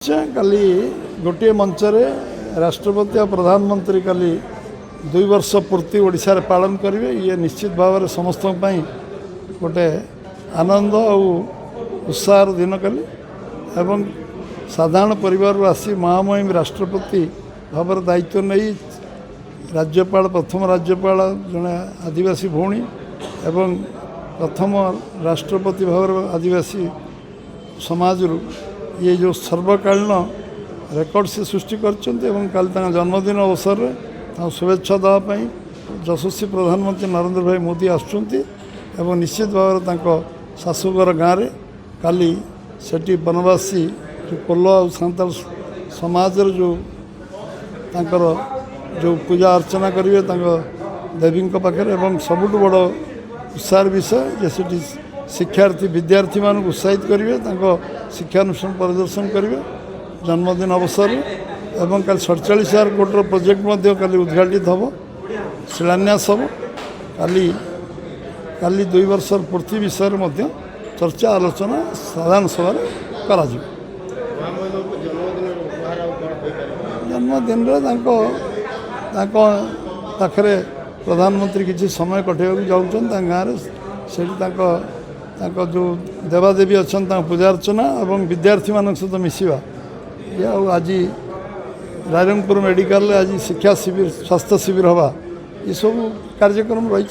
काली गोटे मंचरे राष्ट्रपति और प्रधानमंत्री काली 2 वर्ष पूर्ति ओडिशा रे पालन करेंगे। ये निश्चित भाव में समस्त गोटे आनंद और उत्साह दिन काली एवं साधारण परिवार आसी महामहिम राष्ट्रपति भाव दायित्व नहीं राज्यपाल प्रथम राज्यपाल जड़े आदिवासी भौणी एवं प्रथम राष्ट्रपति भाव आदिवासी समाज ये जो सर्वकालीन रेकर्ड से सृष्टि कर जन्मदिन अवसर में शुभेच्छा देवाई यशस्वी प्रधानमंत्री नरेंद्र भाई मोदी आसुँच निश्चित भाव शाशुघर गाँव में काली सेठी बनवासी जो कोल्लो और सांताल समाज जो तांकर जो पूजा अर्चना करेंगे देवी पाखे सबुठ बड़ उत्साह विषय जे सेठी शिक्षार्थी विद्यार्थी मान उत्साहित करेंगे शिक्षानुष्ठान परिदर्शन करेंगे जन्मदिन अवसर एवं कल 47,000 कोटी प्रोजेक्ट कल उद्घाटित हम शिलान्यास हम काली 2 वर्ष पूर्ति विषय में चर्चा आलोचना साधारण सभा करा जन्मदिन पाखे प्रधानमंत्री किसी समय कटेगा जाऊँ गाँव से जो देवादेवी अच्छा पूजा अर्चना और विद्यार्थी मान सहित मिसवा ये आज रायरंगपुर मेडिकल आज शिक्षा शिविर स्वास्थ्य शिविर हवा ये सब कार्यक्रम रही।